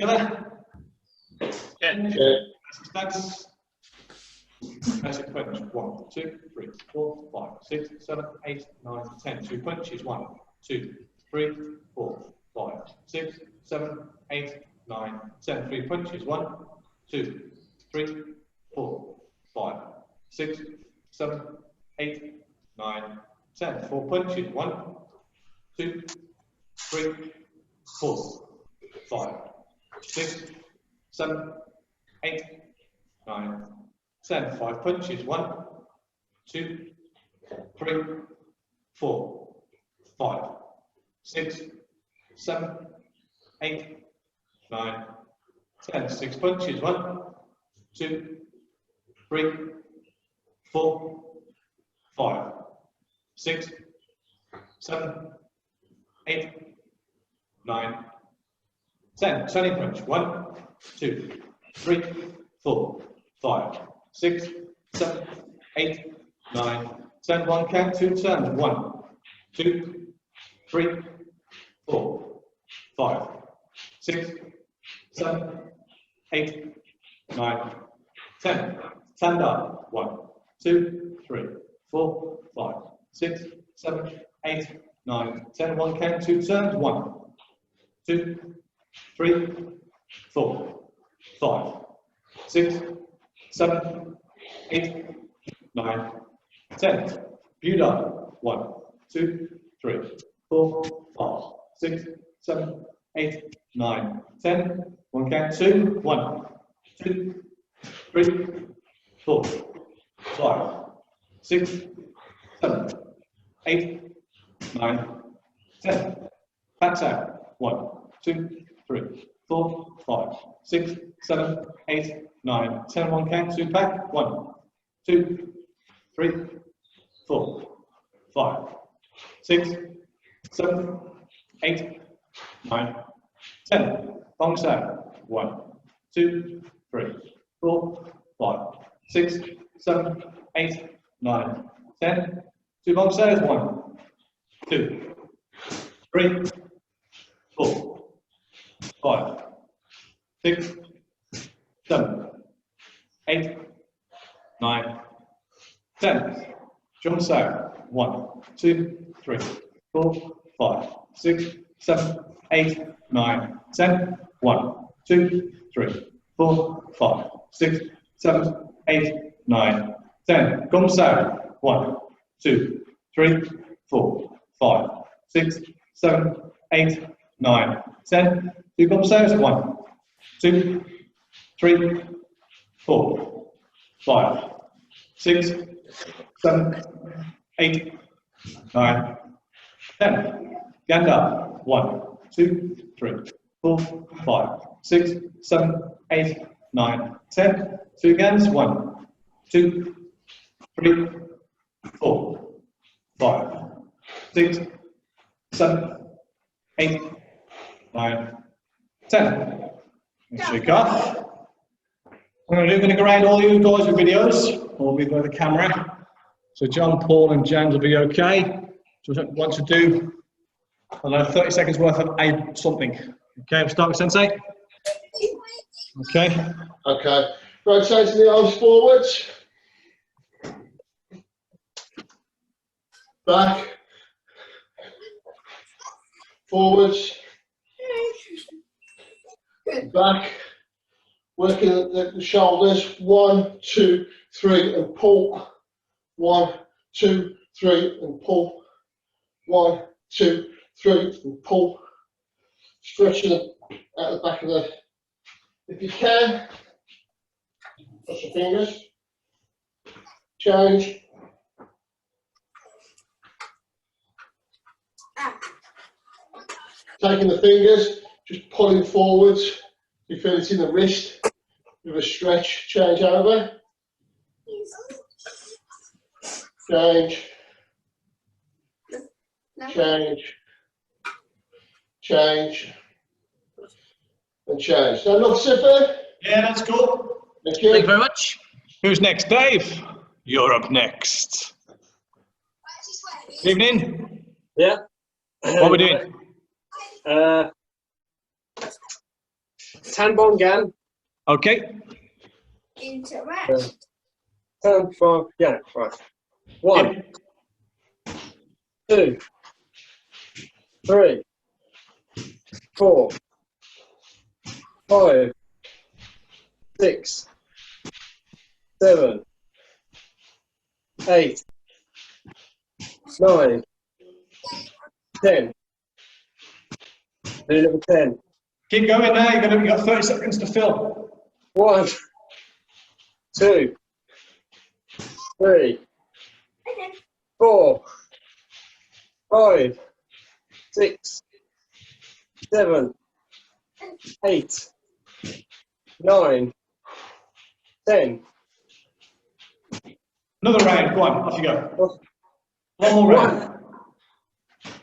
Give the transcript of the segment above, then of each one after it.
Together. Yeah. Stance. Basic punch. 1, 2, 3, 4, 5, 6, 7, 8, 9, 10. 2 punches. 1, 2, 3, 4, 5, 6, 7, 8, 9, 10. 3 punches. 1, 2, 3, 4, 5, 6, 7, 8, 9, 10. 4 punches. 1, 2, 3, 4, 5, 6, 7, 8, 9, 10. 5 punches. 1, 2, 3, 4, 5, 6, 7, 8, 9, 10. 6 punches. 1, 2, 3, 4, 5, 6, 7, 8, 9, 10. Turning punch. 1, 2, 3, 4, 5, 6, 7, 8, 9, 10. 1 count, 2 turns. 1, 2, 3, 4, 5, 6, 7, 8, 9, 10. Stand up. 1, 2, 3, 4, 5, 6, 7, 8, 9, 10. 1 count, 2 turns. 1, 2, 3, 4, 5, 6, 7, 8, 9, 10. Build up. 1, 2, 3, 4, 5, 6, 7, 8, 9, 10. 1 count, 2. 1, 2, 3, 4, 5, 6, 7, 8, 9, 10. Backs out. 1, 2, 3, 4, 5, 6, 7, 8, 9, 10. 1 count, 2 back. 1, 2, 3, 4, 5, 6, 7, 8, 9, 10. Bongs out. 1, 2, 3, 4, 5, 6, 7, 8, 9, 10. 2 bongs out. 1, 2, 3, 4, 5, 6, 7, 8, 9, 10. Jumps out. 1, 2, 3, 4, 5, 6, 7, 8, 9, 10. 1, 2, 3, 4, 5, 6, 7, 8, 9, 10. Comes out. 1, 2, 3, 4, 5, 6, 7, 8, 9, 10. 2 comes out. 1, 2, 3, 4, 5, 6, 7, 8, 9, 10. Ganda. 1, 2, 3, 4, 5, 6, 7, 8, 9, 10. 2 again. 1, 2, 3, 4, 5, 6, 7, 8, 9, 10. Shake off. I'm going to go around all you guys with videos, or with the camera. So John, Paul, and James will be okay. So I want to do, I don't know, 30 seconds worth of something. Okay, we'll start with Sensei. Okay. Okay. Rotating the arms forwards. Back. Forwards. Back. Working at the shoulders. 1, 2, 3, and pull. 1, 2, 3, and pull. 1, 2, 3, and pull. Stretching out the back of the. If you can, touch your fingers. Change. Taking the fingers, just pulling forwards. You feel it in the wrist. With a stretch, change over. Change. Change. Change. And change. That looks Sifu? Yeah, that's cool. Thank you. Thank you very much. Who's next? Dave? You're up next. Good evening. Yeah. What are we doing? Tanbon Gan. Okay. Interact. Tanbon Gan. Right. 1, 2, 3, 4, 5, 6, 7, 8, 9, 10. Do number 10. Keep going now. You've got 30 seconds to fill. 1, 2, 3, 4, 5, 6, 7, 8, 9, 10. Another round. Go on. Off you go. One more round. 1,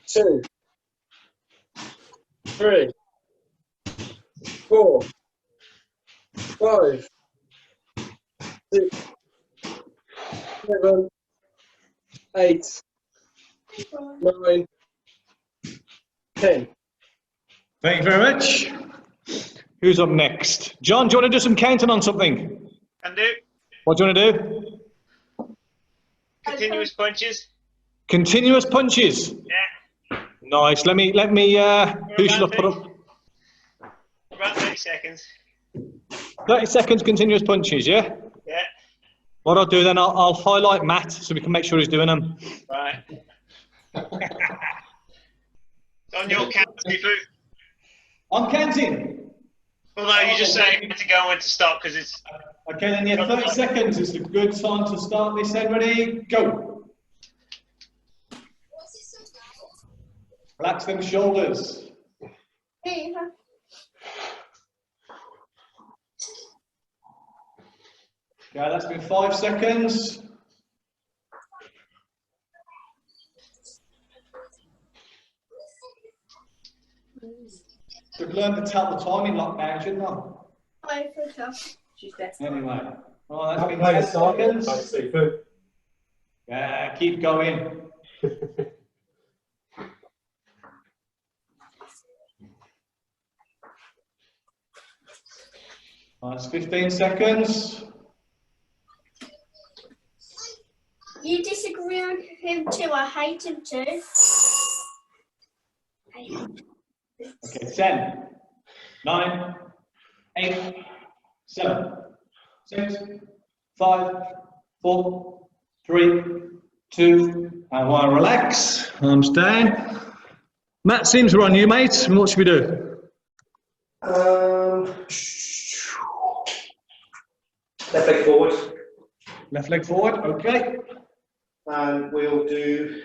2, 3, 4, 5, 6, 7, 8, 9, 10. Thank you very much. Who's up next? John, do you want to do some counting on something? Can do. What do you want to do? Continuous punches. Continuous punches. Yeah. Nice. Let me. Who should I put up? About 30 seconds. 30 seconds continuous punches. Yeah. Yeah. What I'll do then, I'll highlight Matt so we can make sure he's doing them. Right. It's on your count, Sifu. I'm counting. Well, no, you just say when to go and when to stop because it's. Okay, then yeah, 30 seconds is a good time to start this. Ready? Go. Relax them shoulders. Okay, that's been 5 seconds. We've learned to tell the time in lockdown, shouldn't we? She's best. Anyway, oh, that's been 10 seconds. Seafood. Yeah, keep going. That's 15 seconds. You disagree on him too. I hate him too. Okay, 10, 9, 8, 7, 6, 5, 4, 3, 2, and 1. Relax. Arms down. Matt, seems we're on you, mate. What should we do? Left leg forward, Left leg forward, okay. and we'll do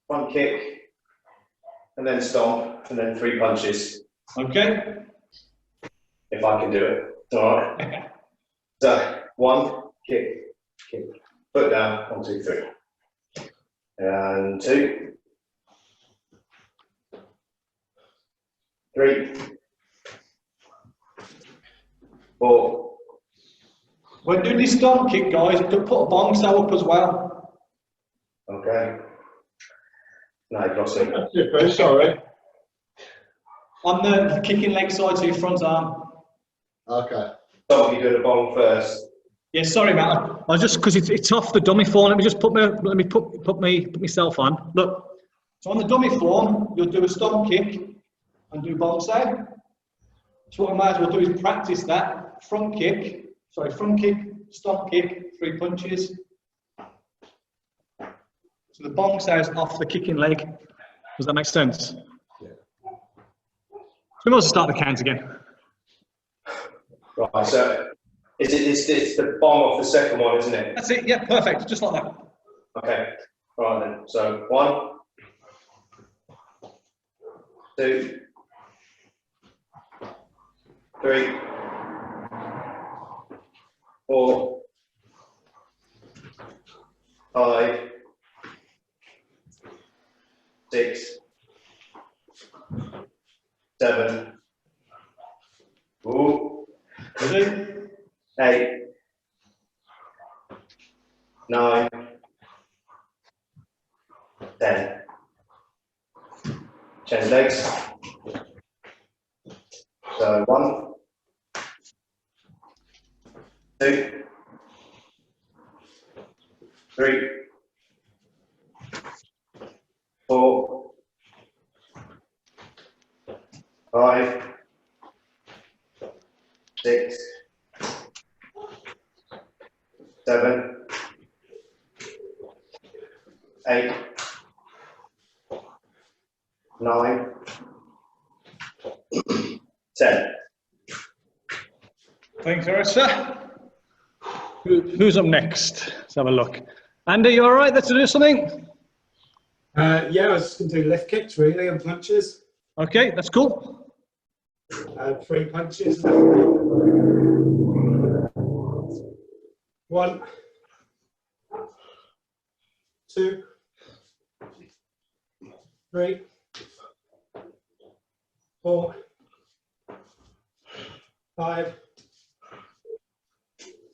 one kick, and then stomp, and then 3 punches, Okay. if I can do it. All right. So 1 kick, foot down, 1, 2, 3, and 2, 3, 4. When doing this stomp kick, guys, put a bong saw up as well. Okay. No, you've got to. Super, sorry. On the kicking leg side, so your front arm. Okay. So you're doing a bong first. Yeah, sorry, Matt. I just because it's off the dummy form. Let me just put myself on. Look, so on the dummy form, you'll do a stomp kick and do bong saw. So what I might as well do is practice that front kick, stomp kick, 3 punches. So the bong saw is off the kicking leg. Does that make sense? Yeah. So we might as well start the count again. Right, so it's the bong off the second one, isn't it? That's it. Yeah, perfect. Just like that. Okay. Right then. So 1, 2, 3, 4, 5, 6, 7, ooh, Ready? 8, 9, 10. Change legs. So 1, 2, 3, 4, 5, 6, 7, 8, 9, 10. Thanks very much, sir. Who's up next? Let's have a look. Andy, you all right? Let's do something. Yeah, I was just going to do lift kicks really and punches. Okay, that's cool. 3 punches. 1, 2, 3, 4, 5,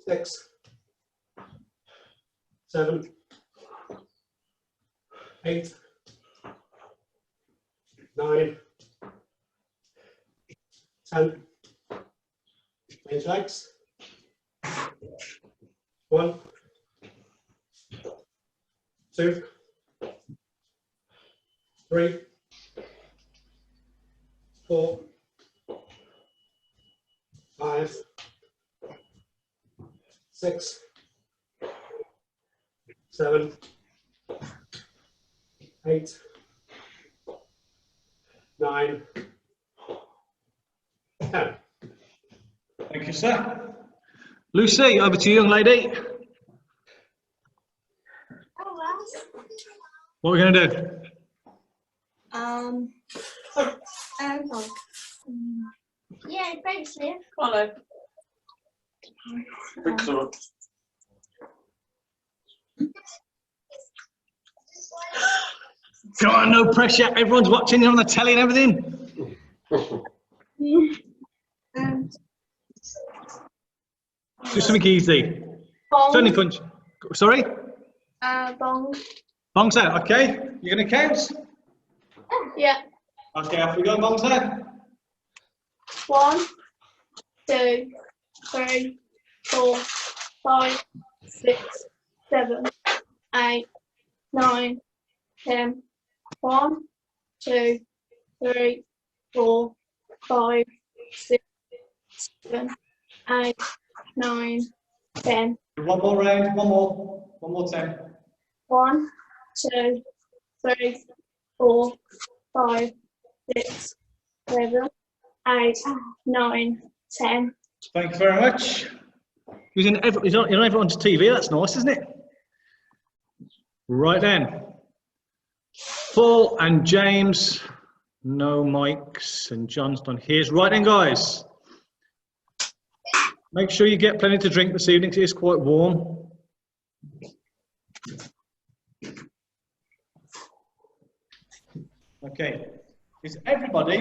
6, 7, 8, 9, 10. Change legs. 1, 2, 3, 4, 5, 6, 7, 8, 9, 10. Thank you, sir. Lucy, over to you, young lady. What are we going to do? Yeah, thanks, Liv. Follow. Excellent. Come on, no pressure. Everyone's watching you on the telly and everything. Do something easy. Turning punch. Sorry? Bong. Bongs out, okay? You're going to count? Yeah. Okay, off we go, bongs out. 1, 2, 3, 4, 5, 6, 7, 8, 9, 10. 1, 2, 3, 4, 5, 6, 7, 8, 9, 10. One more round, one more 10. 1, 2, 3, 4, 5, 6, 7, 8, 9, 10. Thank you very much. He's on everyone's TV, that's nice, isn't it? Right then. Paul and James, no mics, and John's done his. Right then, guys. Make sure you get plenty to drink this evening, 'cause it is quite warm. Okay. Is everybody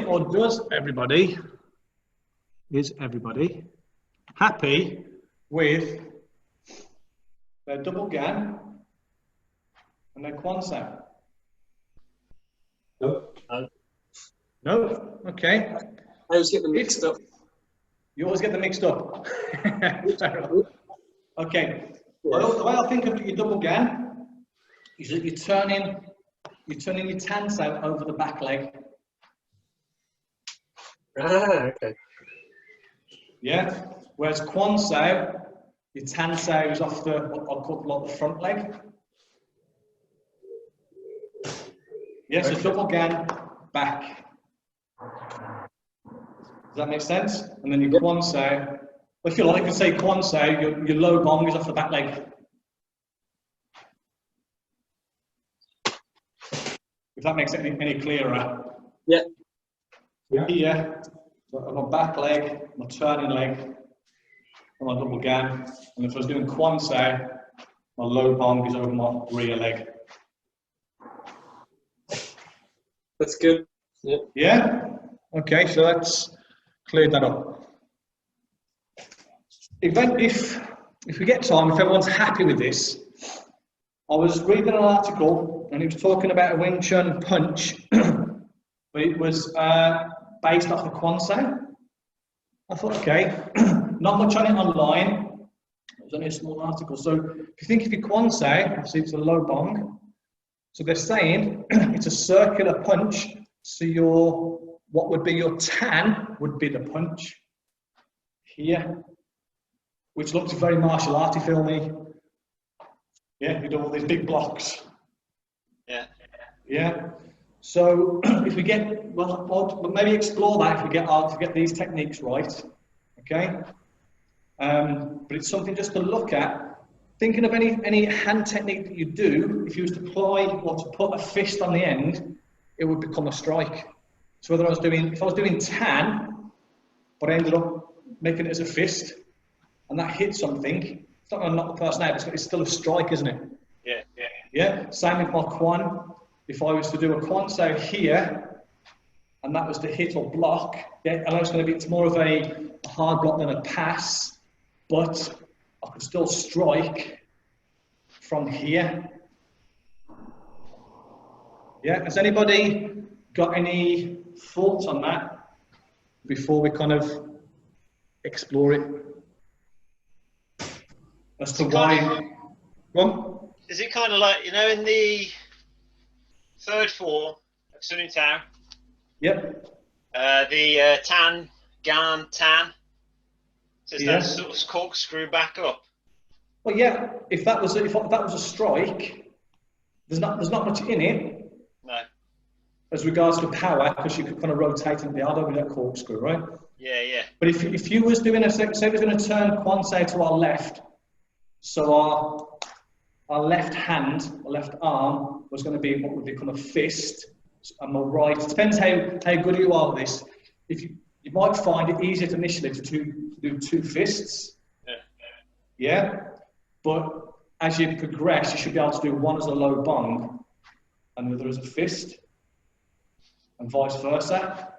happy with their double gan and their Kwun Sau? Nope. No? Okay. I always get them mixed up. You always get them mixed up. Okay. Well, the way I think of your double gan is that you're turning your tan sau over the back leg. Ah, okay. Yeah. Whereas Kwun Sau, your tan sau is off the what I call like the front leg. Yes, yeah, so double gan back. Does that make sense? And then your Kwun Sau, if you like, you can say Kwun Sau, your low bong is off the back leg. If that makes it any clearer. Yeah. Yeah. Here, on my back leg, my turning leg, and my double gan. And if I was doing Kwun Sau, my low bong is over my rear leg. That's good. Yeah. Yeah? Okay, so that's cleared that up. If we get time, if everyone's happy with this, I was reading an article and it was talking about a Wing Chun punch, but it was based off the Kwun Sau. I thought, okay, not much on it online. It was only a small article. So if you think of your Kwun Sau, obviously it's a low bong. So they're saying it's a circular punch. So what would be your tan would be the punch here, which looks very martial arty filmy. Yeah, you do all these big blocks. Yeah. Yeah. So if we get, well, maybe explore that if we get these techniques right, okay? But it's something just to look at. Thinking of any hand technique that you do, if you was to apply or to put a fist on the end, it would become a strike. So if I was doing tan, but I ended up making it as a fist, and that hit something, it's not going to knock the person out, it's still a strike, isn't it? Yeah. Yeah, same with my Kwun. If I was to do a Kwun Sau here, and that was to hit or block, yeah, I know it's more of a hard block than a pass, but I could still strike from here. Yeah, has anybody got any thoughts on that before we kind of explore it? As to why. Well, Is it kind of like, you know, in the third form of Sun Tao, yep. the tan, gan, tan, so it's Yeah. that sort of corkscrew back up. Well, yeah. If that was a strike, there's not much in it. No. As regards to power, because you could kind of rotate in the other with that corkscrew, right? Yeah. But if you was doing say we're going to turn Kwun Sau to our left, so our left hand, our left arm was going to be what would become a fist, and my right. It depends how good you are with this. If you might find it easier initially to do two fists. Yeah. But as you progress, you should be able to do one as a low bong and the other as a fist, and vice versa.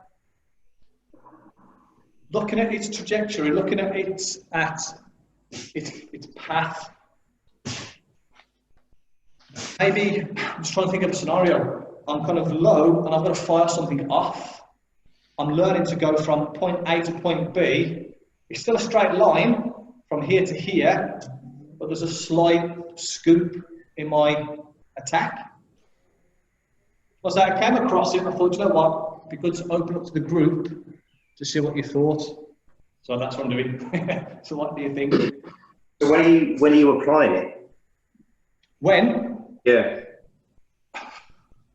Looking at its trajectory, looking at its path. Maybe I'm just trying to think of a scenario. I'm kind of low and I've got to fire something off. I'm learning to go from point A to point B. It's still a straight line from here to here, but there's a slight scoop in my attack. So I came across it and I thought, you know what, it'd be good to open up to the group to see what you thought. So that's what I'm doing. So what do you think? So when are you applying it? When? Yeah.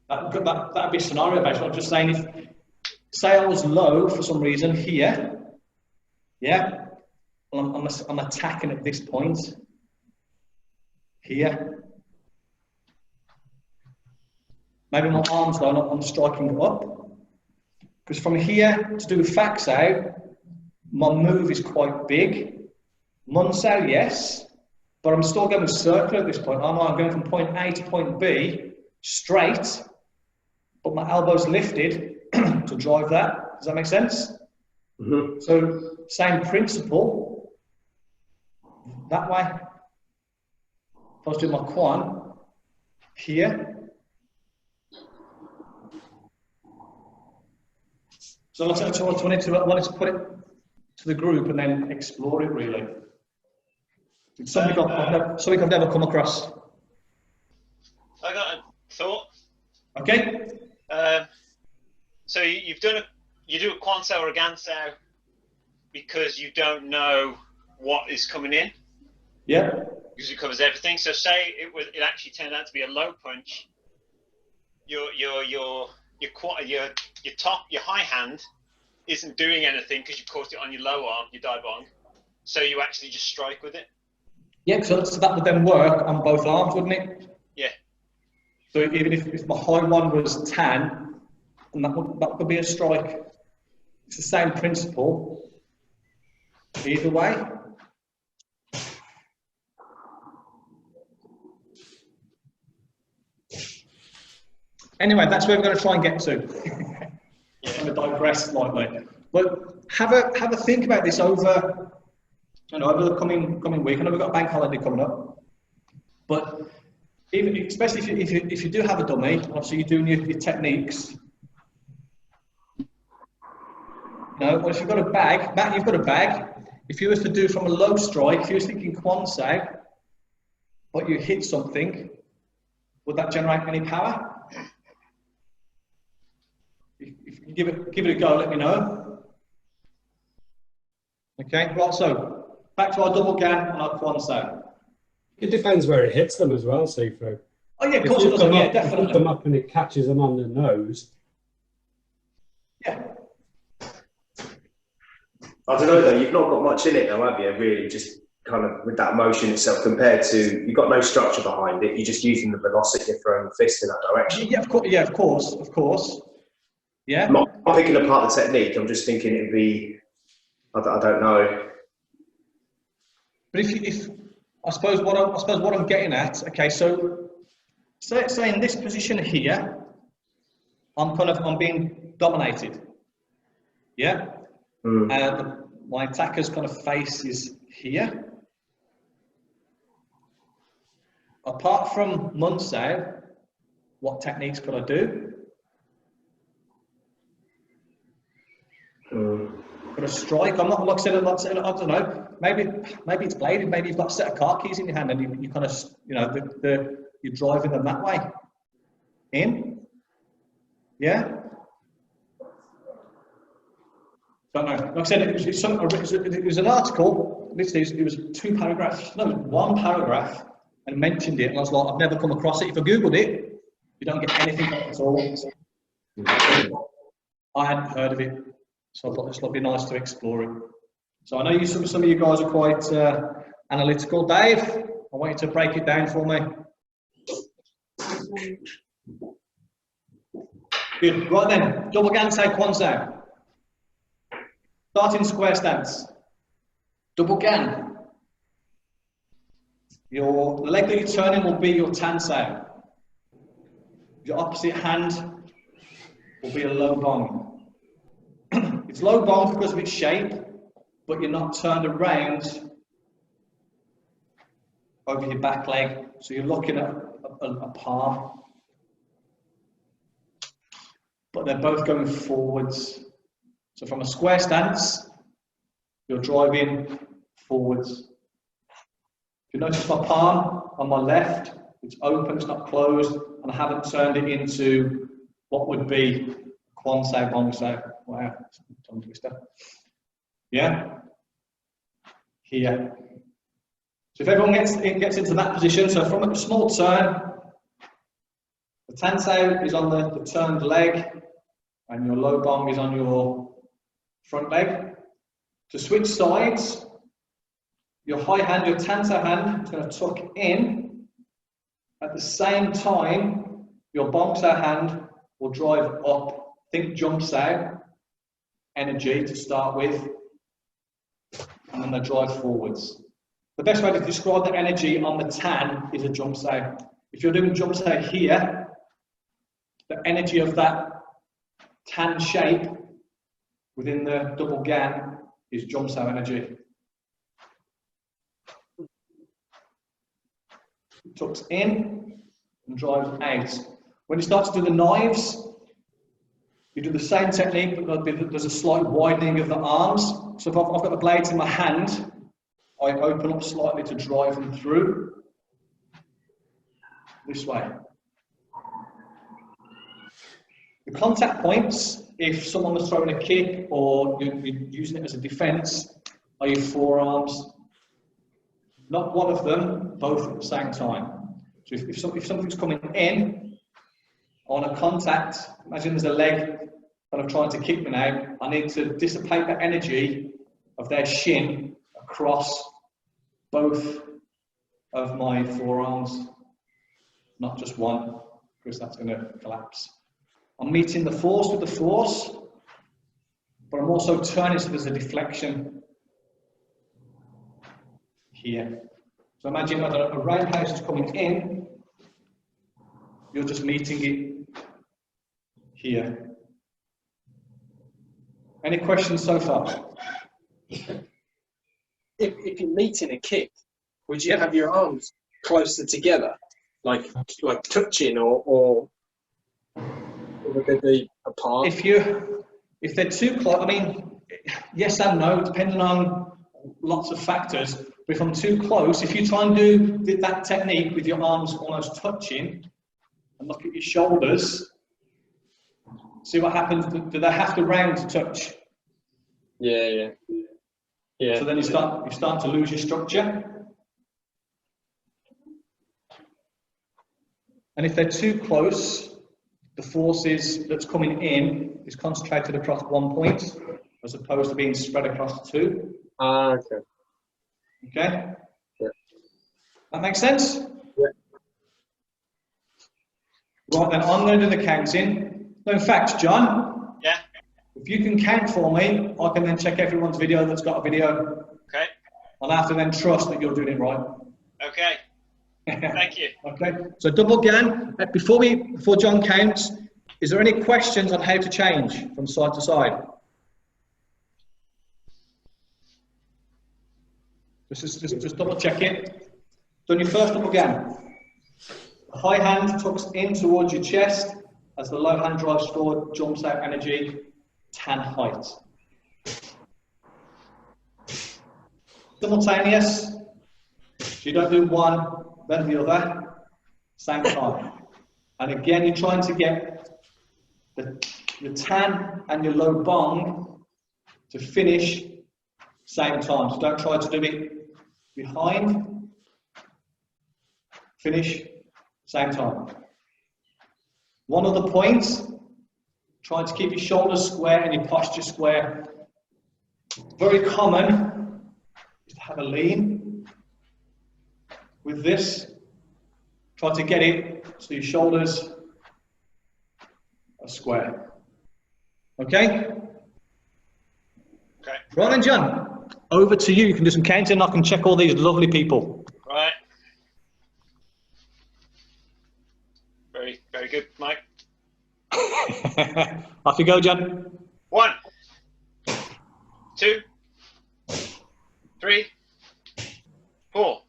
That'd be scenario based. I'm just saying, if say I was low for some reason here, yeah, well, I'm attacking at this point here. Maybe my arms low, I'm striking up. Because from here to do a Kwun Sau, my move is quite big. Kwun Sau, yes, but I'm still going circular at this point. I'm going from point A to point B straight, but my elbow's lifted to drive that. Does that make sense? Mm-hmm. So same principle that way. If I was doing my Kwun here. So I wanted to put it to the group and then explore it really. It's something I've never come across. I got a thought. Okay. So you do a Kwun Sau or a Gan Sau because you don't know what is coming in. Yeah. Because it covers everything. So say it actually turned out to be a low punch. Your high hand isn't doing anything because you caught it on your low arm, your dai bong. So you actually just strike with it. Yeah, so that would then work on both arms, wouldn't it? Yeah. So even if my high one was tan, and that could be a strike. It's the same principle. Either way. Anyway, that's where we're going to try and get to. I'm going to digress slightly, but have a think about this over the coming week. I know we've got a bank holiday coming up, but especially if you do have a dummy, obviously you're doing your techniques. No, well, if you've got a bag, Matt, you've got a bag. If you was to do from a low strike, if you was thinking Kwun Sau, but you hit something, would that generate any power? If you give it a go, let me know. Okay, right, so back to our double gan and our Kwun Sau. It depends where it hits them as well, Sifu. Oh yeah, of course it does. Yeah, If you definitely. put them up and it catches them on the nose. Yeah. I don't know though, you've not got much in it though, have you? Really, just kind of with that motion itself compared to, you've got no structure behind it, you're just using the velocity of throwing the fist in that direction. Yeah, of course. Yeah, of course. Yeah. I'm not picking apart the technique, I'm just thinking it'd be, I don't know. But if I suppose what I'm getting at, okay, so say in this position here, I'm being dominated. Yeah? And my attacker's kind of face is here. Apart from Kwun Sau, what techniques could I do? Could I strike? I'm not, like I said, I don't know. Maybe it's bladed. Maybe you've got a set of car keys in your hand and you kind of, you know, you're driving them that way. In? Yeah? Don't know. Like I said, it was an article. It was 2 paragraphs. No, it was 1 paragraph, and mentioned it. And I was like, I've never come across it. If I googled it, you don't get anything at all. I hadn't heard of it, so I thought this would be nice to explore it. So I know some of you guys are quite analytical. Dave, I want you to break it down for me. Good. Right then, double gansei Kwun Sau. Starting square stance. Double gan. Your leg that you're turning will be your tan sau. Your opposite hand will be a low bong. It's low bong because of its shape, but you're not turned around over your back leg. So you're looking at a palm. But they're both going forwards. So from a square stance, you're driving forwards. If you notice my palm on my left, it's open, it's not closed, and I haven't turned it into what would be Kwun Sau, Bong Sau. Wow, tongue twister. Yeah? Here. So if everyone gets into that position, so from a small turn, the tan sau is on the turned leg, and your low bong is on your front leg. To switch sides, your high hand, your tan sau hand, is going to tuck in. At the same time, your bong sau hand will drive up. Think jump sau energy to start with, and then they drive forwards. The best way to describe the energy on the tan is a jump sau. If you're doing jump sau here, the energy of that tan shape within the double gan is jump sau energy. It tucks in and drives out. When you start to do the knives, you do the same technique, but there's a slight widening of the arms. So if I've got the blades in my hand, I open up slightly to drive them through this way. The contact points, if someone was throwing a kick or you're using it as a defense, are your forearms. Not one of them, both at the same time. So if something's coming in on a contact, imagine there's a leg kind of trying to kick me now, I need to dissipate the energy of their shin across both of my forearms, not just one, because that's going to collapse. I'm meeting the force with the force, but I'm also turning so there's a deflection here. So imagine a roundhouse is coming in, you're just meeting it here. Any questions so far? If you're meeting a kick, would you have your arms closer together, like touching, or would they be apart? If they're too close, I mean, yes and no, depending on lots of factors. But if I'm too close, if you try and do that technique with your arms almost touching and look at your shoulders, see what happens. Do they have to round to touch? Yeah. So then you start to lose your structure. And if they're too close, the force that's coming in is concentrated across one point, as opposed to being spread across two. Okay. Okay? Yeah. That makes sense? Yeah. Right, then I'm going to do the counting. No, in fact, John, Yeah. if you can count for me, I can then check everyone's video that's got a video. Okay. I'll have to then trust that you're doing it right. Okay. Thank you. Okay, so double gan. Before John counts, is there any questions on how to change from side to side? Just double check it. Done your first double gan. The high hand tucks in towards your chest as the low hand drives forward, jumps out energy, tan height. Simultaneous. So you don't do one, then the other, same time. And again, you're trying to get the tan and your low bong to finish same time. So don't try to do it behind, finish same time. One other point, try to keep your shoulders square and your posture square. Very common is to have a lean. With this, try to get it so your shoulders are square. Okay? Okay. Right then, John, over to you. You can do some counting. I can check all these lovely people. Right. Very, very good, Mike. Off you go, John. 1, 2, 3, 4,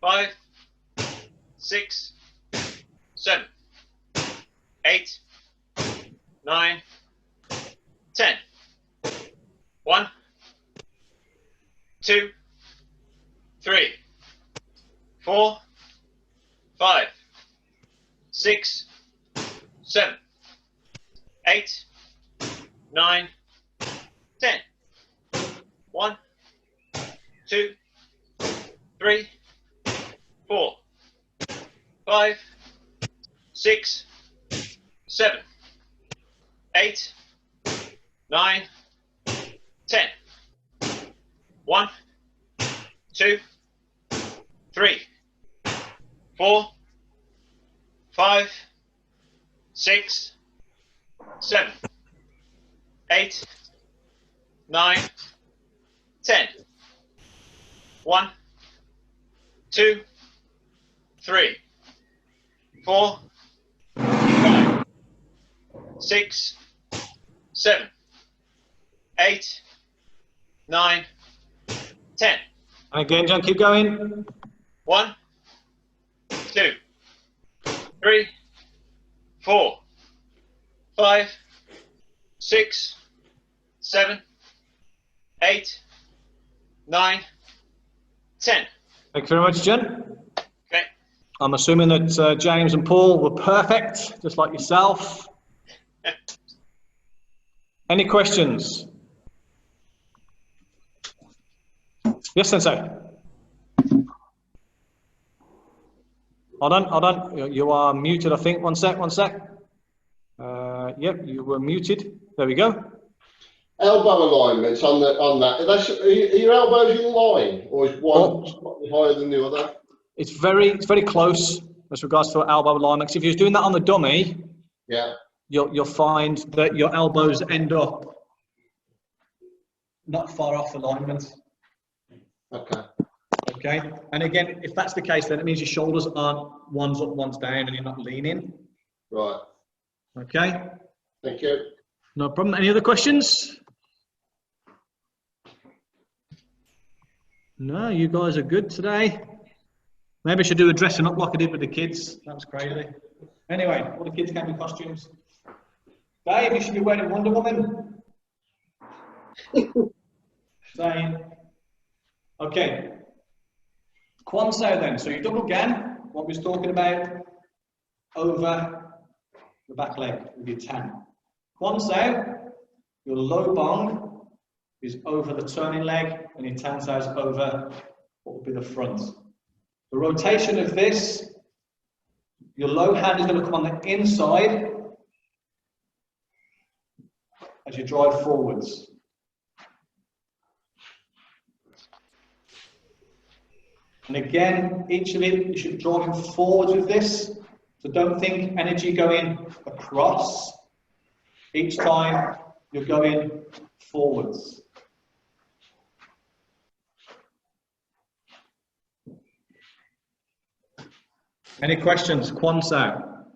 5, 6, 7, 8, 9, 10. 1, 2, 3, 4, 5, 6, 7, 8, 9, 10. 1, 2, 3, 4, 5, 6, 7, 8, 9, 10. 1, 2, 3, 4, 5, 6, 7, 8, 9, 10. 1, 2, 3, 4, 5, 6, 7, 8, 9, 10. And again, John, keep going. 1, 2, 3, 4, 5, 6, 7, 8, 9, 10. Thank you very much, John. Okay. I'm assuming that James and Paul were perfect, just like yourself. Any questions? Yes, Sensei. Hold on. You are muted, I think. One sec. Yep, you were muted. There we go. Elbow alignments on that. Are your elbows in line, or is one slightly higher than the other? It's very close as regards to elbow alignment. If you're doing that on the dummy, Yeah. you'll find that your elbows end up not far off alignment. Okay. Okay, and again, if that's the case, then it means your shoulders aren't one's up, one's down, and you're not leaning. Right. Okay, Thank you. no problem. Any other questions? No, you guys are good today. Maybe I should do a dressing up like I did with the kids. That was crazy. Anyway, all the kids came in costumes. Dave, you should be wearing Wonder Woman. Same. Okay. Kwun Sau then. So you double again, what we was talking about, over the back leg with your tan. Kwun Sau, your low bong is over the turning leg, and your tan sau is over what would be the front. The rotation of this, your low hand is going to come on the inside as you drive forwards. And again, each of it, you should drive him forwards with this. So don't think energy going across. Each time you're going forwards. Any questions? Kwun Sau.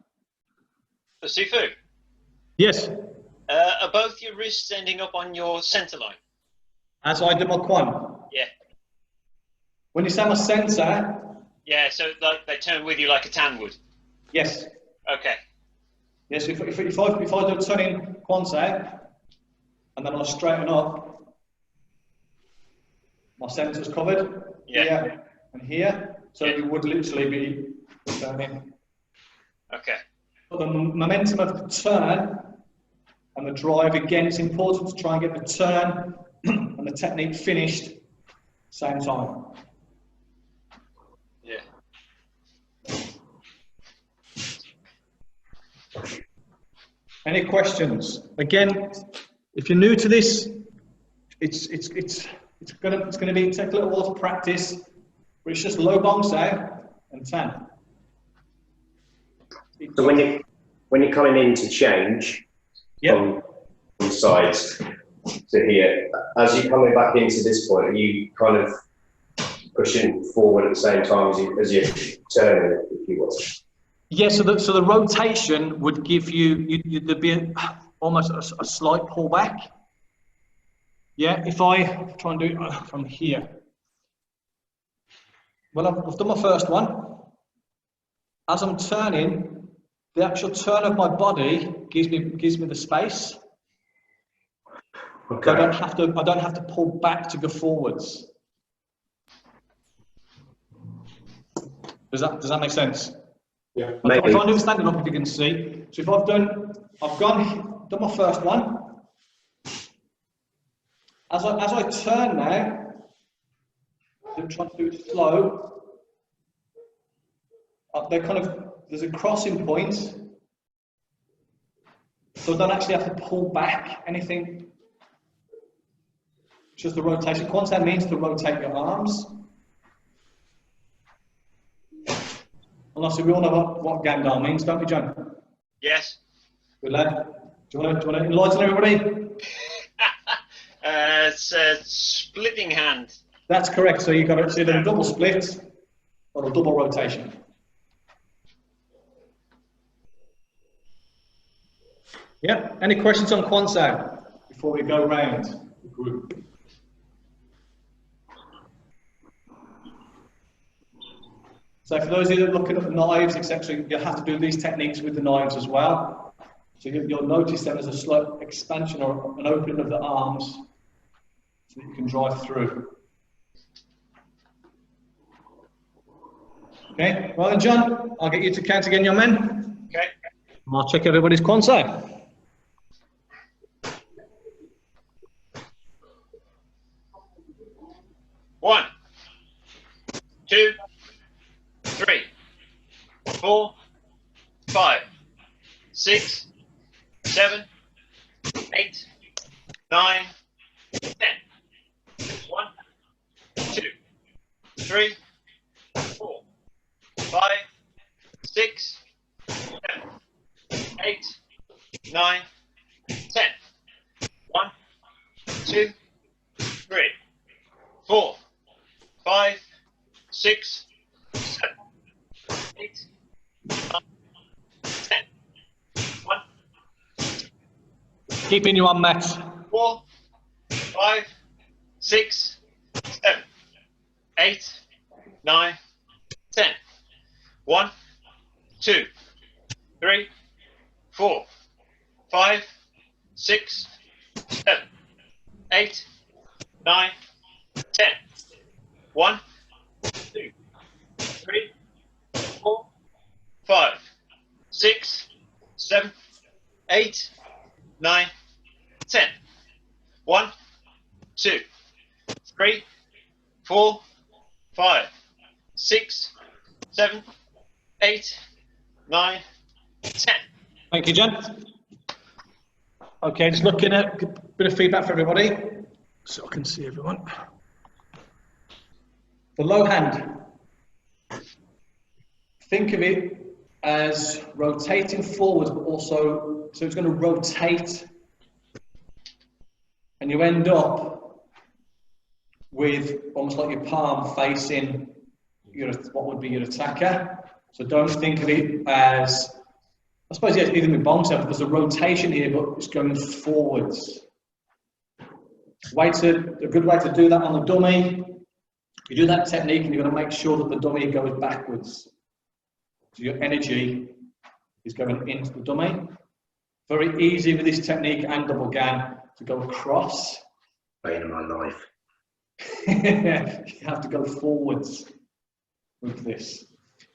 Sifu, Yes. are both your wrists ending up on your centre line? As I do my Kwun. Yeah. When you say my centre, Yeah, so like they turn with you like a tan would. yes. Okay. Yes, if I do a turning Kwun Sau, and then I straighten up, my centre's covered. Yeah. Here and here. So Yeah. it would literally be turning. Okay. But the momentum of the turn and the drive, again, it's important to try and get the turn and the technique finished same time. Yeah. Any questions? Again, if you're new to this, it's gonna take a little while to practice, but it's just low bong sau and tan. So when you're coming in to change Yep. from sides to here, as you're coming back into this point, are you kind of pushing forward at the same time as you're turning, if you will? Yeah, so the rotation would give there'd be almost a slight pullback. Yeah, if I try and do it from here. Well, I've done my first one. As I'm turning, the actual turn of my body gives me the space. Okay. So I don't have to pull back to go forwards. Does that make sense? Yeah. If I do standing up, if you can see. So if I've done my first one. As I turn now, I'm trying to do it slow. There's a crossing point, so I don't actually have to pull back anything. Just the rotation. Kwun Sau means to rotate your arms. And also, we all know what Gandar means, don't we, John? Yes. Good lad. Do you want to enlighten everybody? It's a splitting hand. That's correct. So you've got to either a double split or a double rotation. Yeah. Any questions on Kwun Sau before we go round the group? So for those of you that are looking at the knives, etc., you'll have to do these techniques with the knives as well. So you'll notice that there's a slight expansion or an opening of the arms so that you can drive through. Okay, well then, John, I'll get you to count again, your men. Okay. I'll check everybody's Kwun Sau. One, 2, 3, 4, 5, 6, 7, 8, 9, 10. 1, 2, 3, 4, 5, 6, 7, 8, 9, 10. 1, 2, 3, 4, 5, 6, 7, 8, 9, 10. 1, Keeping you on, Matt. 4, 5, 6, 7, 8, 9, 10. 1, 2, 3, 4, 5, 6, 7, 8, 9, 10. 1, 2, 3, 4, 5, 6, 7, 8, 9, 10. 1, 2, 3, 4, 5, 6, 7, 8, 9, 10. Thank you, Jen. Okay, just looking at a bit of feedback for everybody, so I can see everyone. The low hand. Think of it as rotating forwards, but also, so it's going to rotate, and you end up with almost like your palm facing your, what would be your attacker. So don't think of it as, I suppose, yes, even with bomb set, there's a rotation here, but it's going forwards. A good way to do that on the dummy, you do that technique and you're going to make sure that the dummy goes backwards. So your energy is going into the dummy. Very easy with this technique and double gan to go across. Bane of my life. You have to go forwards with this.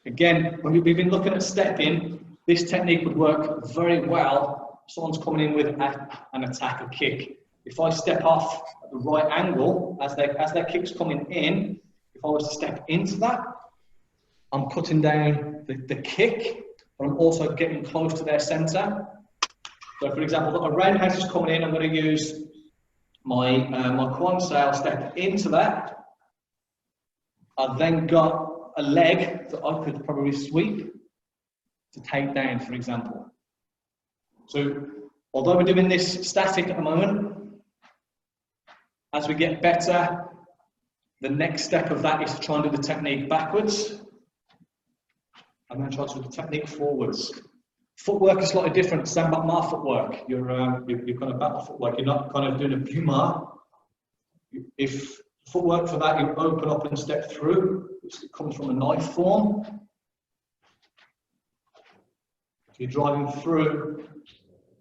Again, when we've been looking at stepping, this technique would work very well if someone's coming in with an attack or kick. If I step off at the right angle, as their kick's coming in, if I was to step into that, I'm cutting down the kick, but I'm also getting close to their centre. So for example, a roundhouse is coming in, I'm going to use my Kwun Sau, step into that. I've then got a leg that I could probably sweep to take down, for example. So although we're doing this static at the moment, as we get better, the next step of that is to try and do the technique backwards, and then try to do the technique forwards. Footwork is slightly different. Sambak Ma footwork. You're kind of battle footwork. You're not kind of doing a puma. If footwork for that, you open up and step through. It comes from a knife form. So you're driving through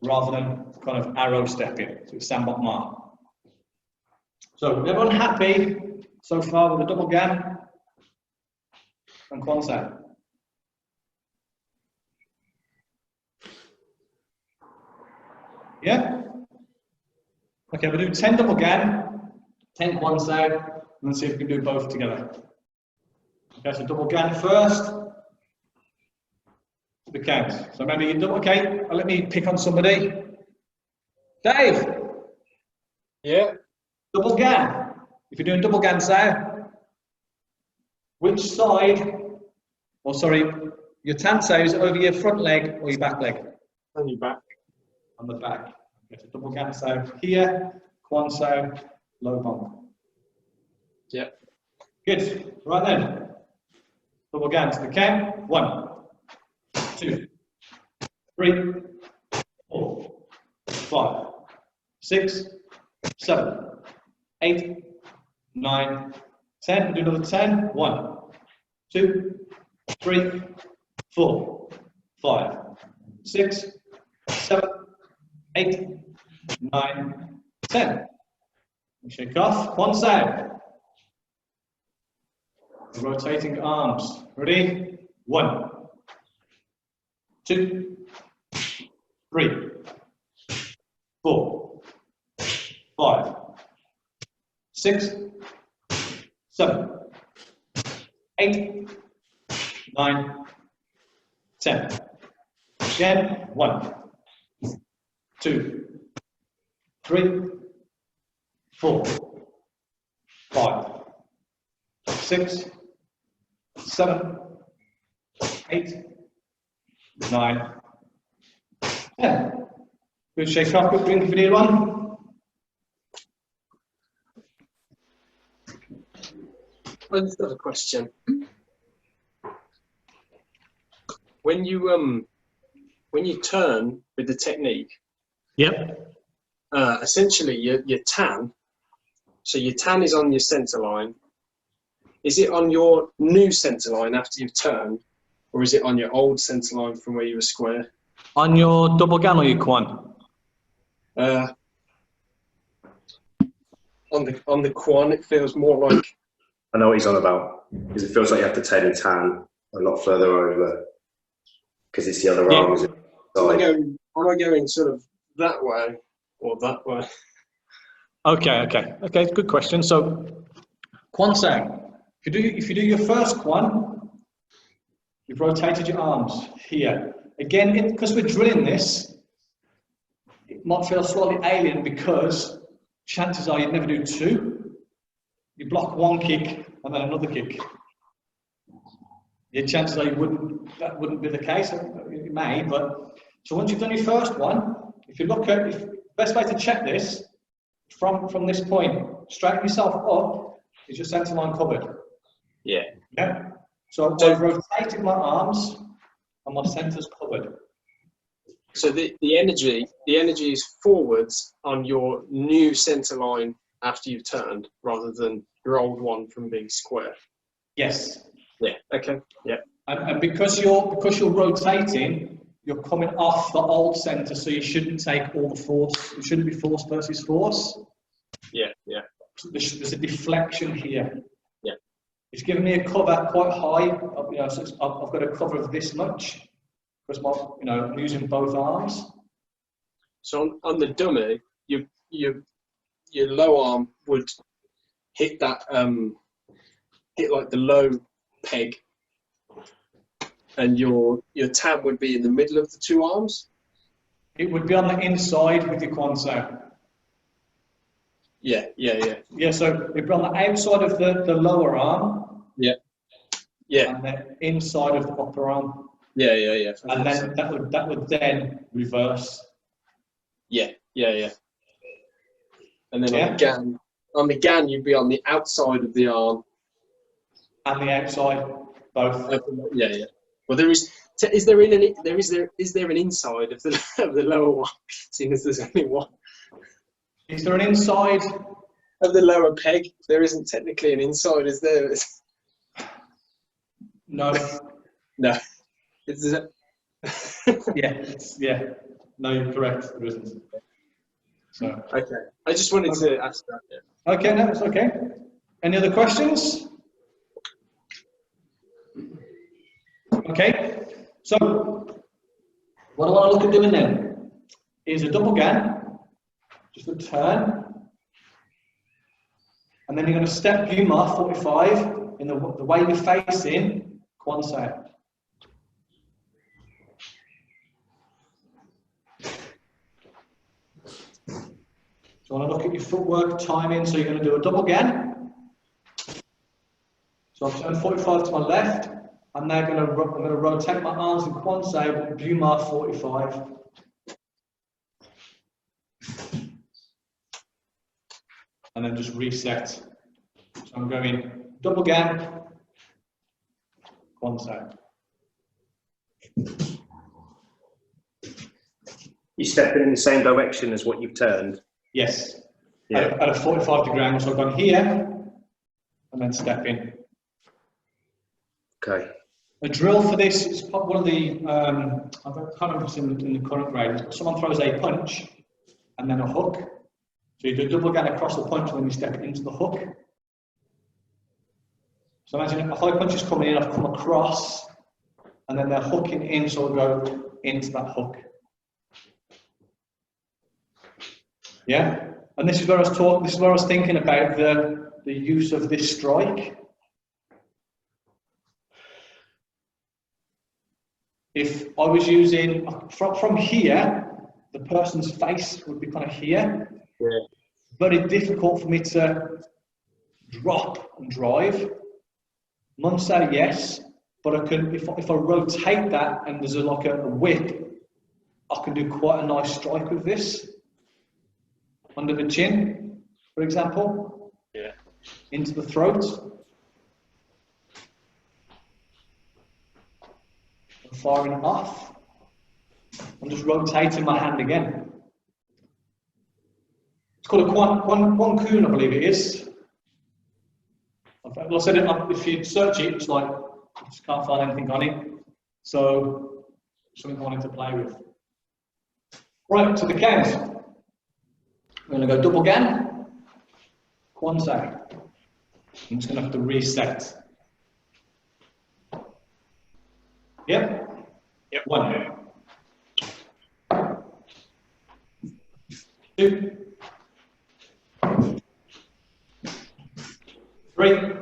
rather than kind of arrow stepping. So it's Sambak Ma. So everyone happy so far with the double gan and Kwun Sau? Yeah? Okay, we'll do 10 double gan, 10 Kwun Sau, and then see if we can do both together. Okay, so double gan first. The count. So remember, you double, okay, let me pick on somebody. Dave! Yeah. Double gan. If you're doing double Kwun Sau, which side, or sorry, your Tan Sau is over your front leg or your back leg? On your back. On the back. Okay, so double Kwun Sau here, Kwun Sau, low bomb. Yeah. Good. Right then. Double gan to the count. 1, 2, 3, 4, 5, 6, 7, 8, 9, 10. Do another 10. 1, 2, 3, 4, 5, 6, 7, 8, 9, 10. Shake off. Kwun Sau. Rotating arms. Ready? 1, 2, 3, 4, 5, 6, 7, 8, 9, 10. Again, 1, 2, 3, 4, 5, 6, 7, 8, 9, 10. Good shake off, good drink if you need one. I just have a question. When you turn with the technique, Yep. essentially your tan. So your tan is on your centre line. Is it on your new centre line after you've turned, or is it on your old centre line from where you were square? On your double gan or your Kwun? on the Kwun, it feels more like. I know what he's on about, because it feels like you have to take the tan a lot further over, because it's the other Yeah. arm. Is it? Am I going sort of that way or that way? Okay. Good question. So, Kwun Sau, if you do your first Kwun, you've rotated your arms here. Again, because we're drilling this, it might feel slightly alien because chances are you'd never do two. You block one kick and then another kick. Your chances are that wouldn't be the case. It may, but so once you've done your first one, if you look at the best way to check this from this point, straighten yourself up is your centre line covered. Yeah. Yeah. So I've rotated my arms and my centre's covered. So the energy is forwards on your new centre line after you've turned, rather than your old one from being square. Yes. Yeah. Okay. Yeah. And because you're rotating, you're coming off the old centre, so you shouldn't take all the force. It shouldn't be force versus force. Yeah. Yeah. There's a deflection here. Yeah. It's giving me a cover quite high. So I've got a cover of this much because I'm using both arms. So on the dummy, your low arm would hit that hit like the low peg, and your tab would be in the middle of the two arms. It would be on the inside with your Kwun Sau. Yeah. Yeah, so it'd be on the outside of the lower arm. Yeah. And the inside of the upper arm. Yeah. And then that would then reverse. Yeah. And then on the gan, you'd be on the outside of the arm. And the outside, both. Yeah. Well, is there an inside of the lower one, seeing as there's only one? Is there an inside of the lower peg? There isn't technically an inside, is there? No. No. Is it? Yeah. No, you're correct. There isn't. So. Okay. I just wanted to ask that. Yeah. Okay, no, it's okay. Any other questions? Okay. So, what I want to look at doing then is a double gan, just a turn, and then you're going to step Yuma 45 in the way you're facing Kwun Sau. So I want to look at your footwork, timing, so you're going to do a double gan. So I've turned 45 to my left, and now I'm going to rotate my arms in Kwun Sau, Buma 45. And then just reset. So I'm going double gan, Kwun Sau. You stepping in the same direction as what you've turned. Yes. Yeah. At a 45-degree angle. So I've gone here and then step in. Okay. A drill for this is one of the, I can't remember if it's in the current grade. Someone throws a punch and then a hook. So you do a double gan across the punch and then you step into the hook. So imagine a high punch is coming in, I've come across, and then they're hooking in, so I'll go into that hook. Yeah, and this is where I was thinking about the use of this strike. If I was using from here, the person's face would be kind of here. Yeah. Very difficult for me to drop and drive. Kwun Sau, yes, but I can if I rotate that and there's like a whip, I can do quite a nice strike with this. Under the chin, for example. Yeah. Into the throat. I'm firing it off. I'm just rotating my hand again. It's called a Kwun Kune, I believe it is. Well, I said it, if you search it, it's like, I just can't find anything on it. So, something I wanted to play with. Right, to the count. I'm going to go double gan. Kwun Sau. I'm just going to have to reset. Yep? Yep. 1. 2. 3.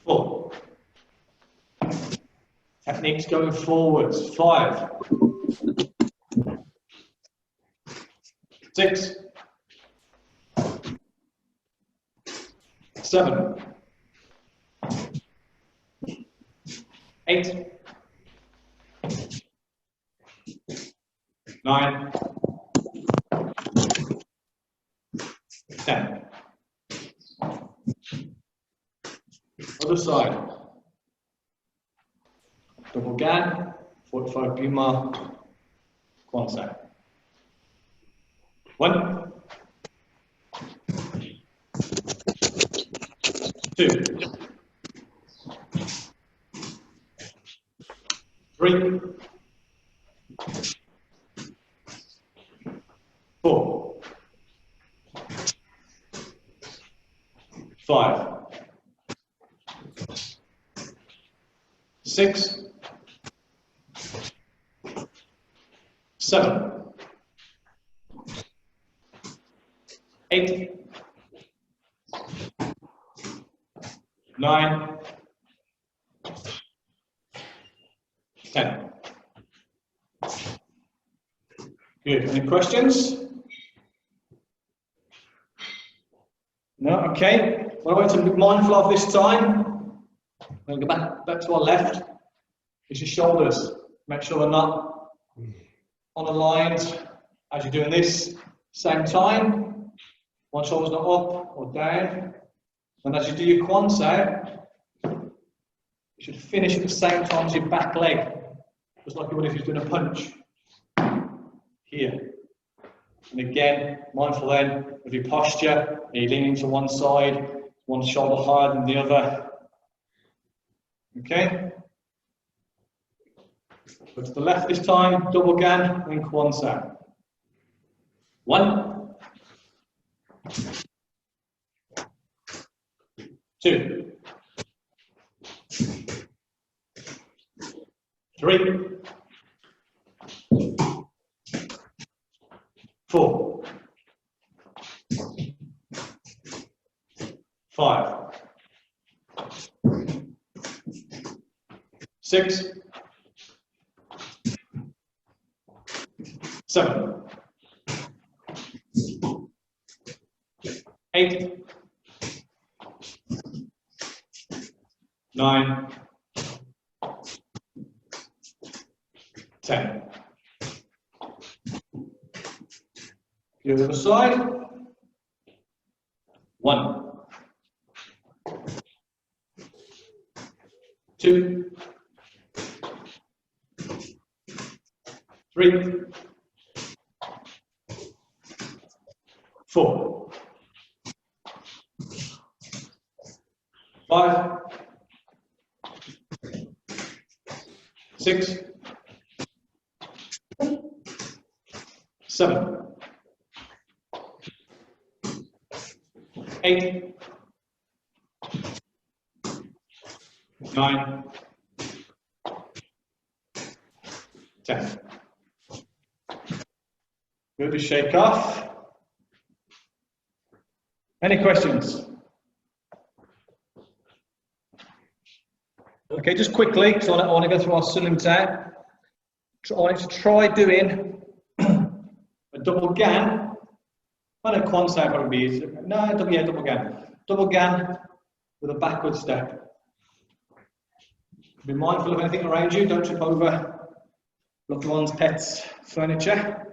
4. Techniques going forwards. 5. 6. 7. 8. 9. 10. Other side. Double gan, 45 Buma, Kwun Sau. 1. 2. 3. 4. 5. 6. 7. 8. 9. 10. Good. Any questions? No? Okay. What I want to be mindful of this time, we'll go back to our left, is your shoulders. Make sure they're not unaligned as you're doing this. Same time, one shoulder's not up or down. And as you do your Kwun Sau, you should finish at the same time as your back leg, just like you would if you're doing a punch. Here. And again, mindful then of your posture. Are you leaning to one side, one shoulder higher than the other? Okay? Go to the left this time, double gan, and Kwun Sau. 1. 2. 3. 4. 5. 6. 7. 8. 9. 10. The other side. 1. 2. 3. 4. 5. 6. 7. 8. 9. 10. Good to shake off. Any questions? Okay, just quickly, because I want to go through our cylinder. I want you to try doing a double gan. I know Kwun Sau probably is. No, double gan. Double gan with a backward step. Be mindful of anything around you. Don't trip over loved ones, pets, furniture.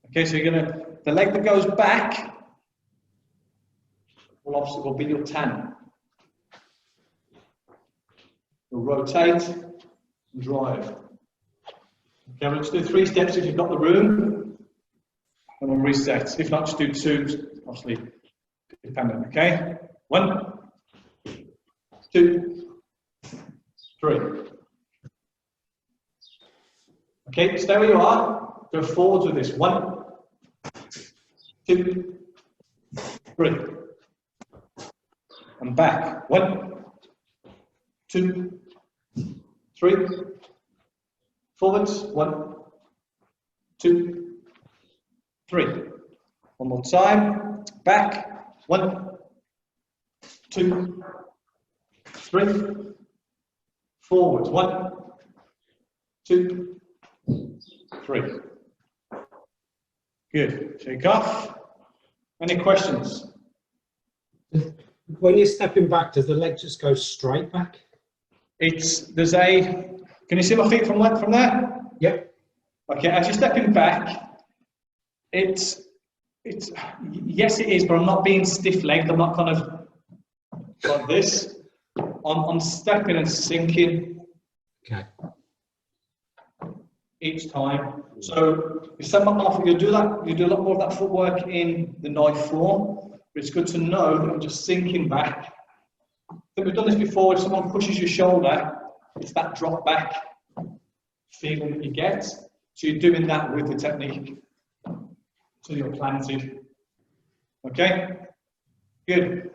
Okay, so you're gonna, the leg that goes back will obviously will be your tan. You'll rotate and drive. Okay, we'll just do 3 steps if you've got the room, and we'll reset. If not, just do 2, obviously dependent. Okay, 1, 2, 3. Okay, stay where you are. Go forwards with this. 1, 2, 3. And back. 1, 2, 3. Forwards. 1, 2, 3. One more time. Back. 1, 2, 3. Forwards. 1, 2, 3. Good. Shake off. Any questions? When you're stepping back, does the leg just go straight back? There's a, can you see my feet from there? Yep. Okay, as you're stepping back, yes it is, but I'm not being stiff-legged, I'm not kind of like this. I'm stepping and sinking. Okay. Each time. So you step up off, you do that, you do a lot more of that footwork in the knife form, but it's good to know that I'm just sinking back. I think we've done this before, if someone pushes your shoulder, it's that drop back feeling that you get. So you're doing that with the technique. So you're planted. Okay? Good.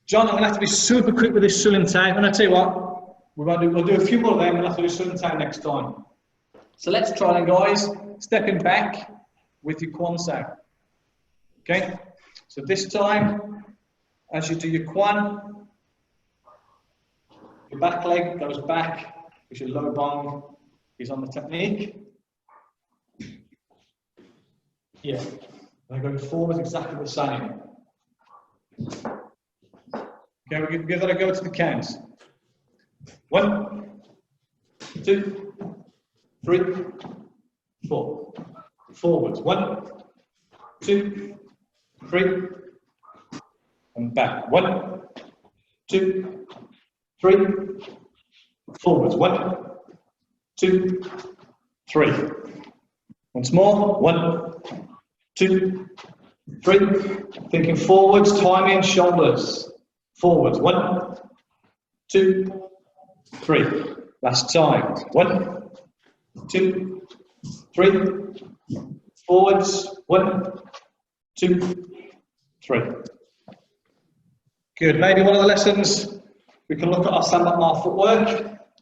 John, I'm going to have to be super quick with this Sulin Tang, and I'll tell you what, we'll do a few more of them, we'll have to do Sulin Tang next time. So let's try then, guys, stepping back with your Kwun Sau. Okay? So this time, as you do your Kwun, your back leg goes back, because your low bong is on the technique. Yeah, and going forward exactly the same. Okay, we'll give that a go to the counts. 1, 2, 3, 4. Forwards. 1, 2, 3, and back. 1, 2, 3. Forwards. 1, 2, 3. Once more. 1, 2, 3. Thinking forwards, timing, shoulders. Forwards. 1, 2, 3. Last time. 1, 2, 3. Forwards. 1, 2, 3. Good. Maybe one of the lessons we can look at our stand-up bar footwork,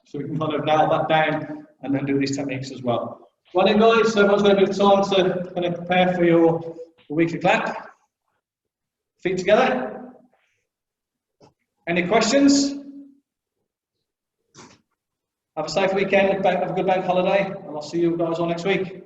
so we can kind of nail that down and then do these techniques as well. Right then, guys, so everyone's got a bit of time to kind of prepare for your weekly clap. Feet together. Any questions? Have a safe weekend, have a good bank holiday, and I'll see you guys all next week.